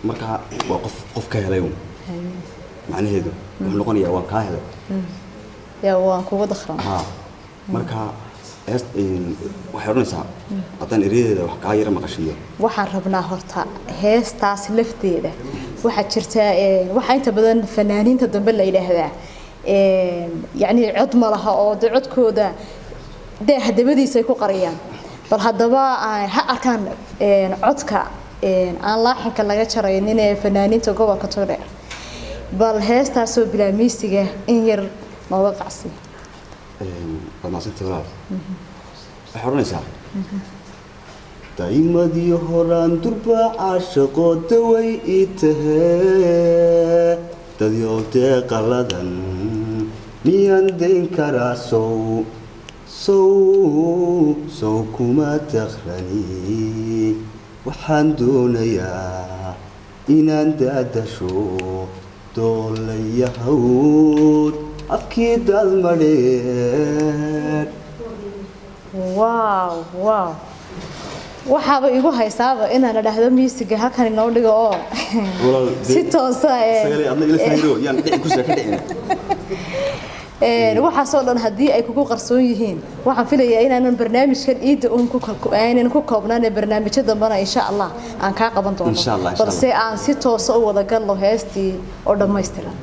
marka waa qof ka helay macnaheedu wuxuu noqonayaa waan ka helay yaa waan kugu dakhran marka waxay oranaysaa haddaan eriyadeeda wax kaa yara maqashiyo waxaan rabnaa horta heestaas lafteeda waxaa jirta waxa inta badan fanaaniinta dambe la yiraahdaa yani cod ma laha oo codkooda hadabadiisa ay ku qariyaan bal hadaba ha arkaan codka aan laaxinka laga jaraynin ee fanaaniinta gobolka Togdheer bal heestaas oo bilaa miisiga in yar nooga qacsi أنا صرت غلط. أحرني ساعة. دايما دي هوران دربا عاشقو دوي إتها تديو تقلدن ميان دين كراسو سو كما تخرني وحان دونيا إنان دادشو دولي يهود أكيد المريض واو waxaaba igu haysaaba inaan dhahdo miisiga halkan inoo dhigo oo si toosa waxa soo dhan hadii ay kugu qarsoon yihiin waxaan filayaa inaan barnaamijkan iida ku koobnaan barnaamijyo dambana insha Allah aan ka qaban doono balse aan si toosa u wada galno heestii oo dhameystiran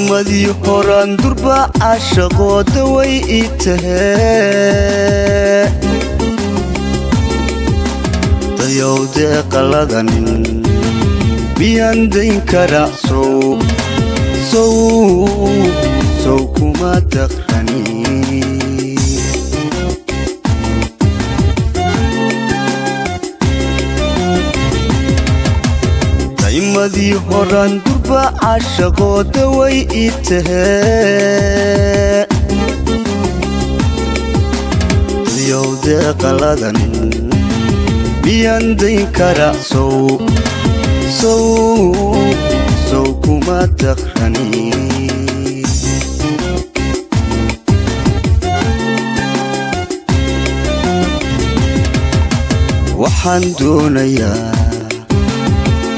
مدي هوران دربا عاشقو دوي إتها ديو دي قلدن بيان دين كرا سو كما تخرني مدي هوران دربا عاشقو دوي إتها ديو دي قلدن بيان دين كرا سو كما تخرني وحان دونيا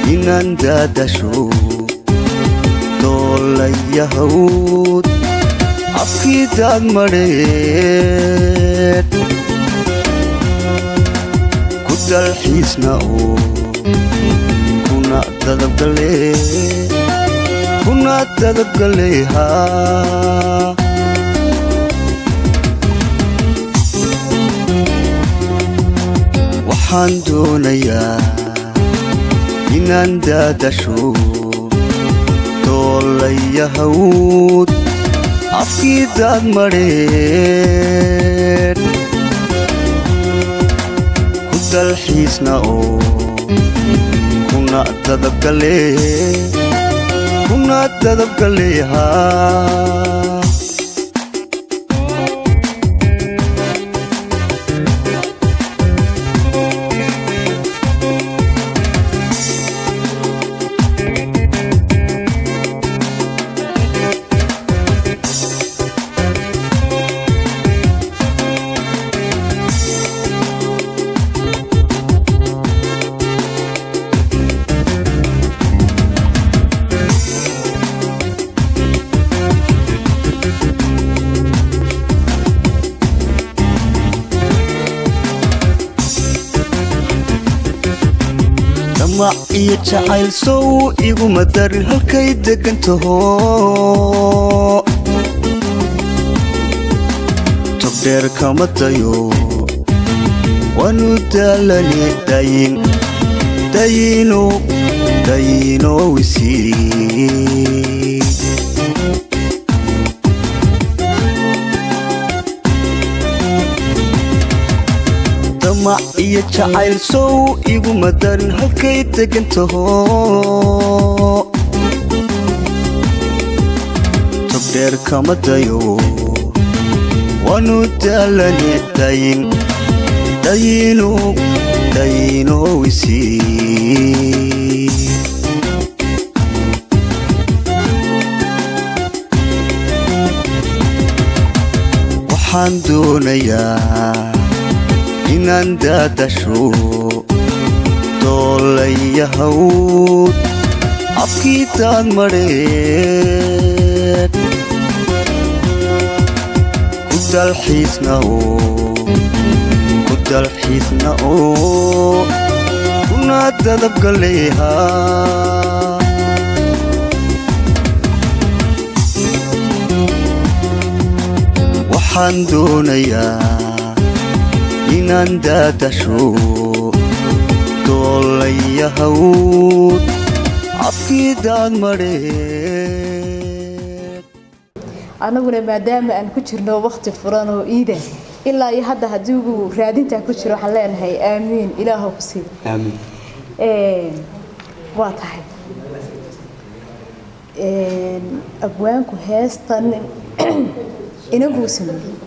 إنان دادشو دولي يهود أكيد المريض كد الحيسنا كنا تدب قليها وحان دونيا إنان دادشو دولي يهود أكيد المريض كد الحيسنا كنا تدب قليها معي جعل سو إيغو مدار هالكي دقنتهو تقدر كامتايو وانو دالني داينو ويسي معي جعل سو إيغو مدار هالكي دقنتهو تقدر كامتايو wanu dalane dayino wisi waxaan doonayaa inaan daadasho doolayahow afkii daad madheed ku dalxiisna oo kuna dadabgaleehaa waxaan doonayaa inaan daadasho doolayahow afkii daad madheed anaguna maadaama aan ku jirno waqti furan oo iida ilaa iyo hadda haddii uu raadintaa ku jiro waxaan leenahay aamiin ilaahow ku sii aamin waa tahay abwaanku heestan inagu sameeyay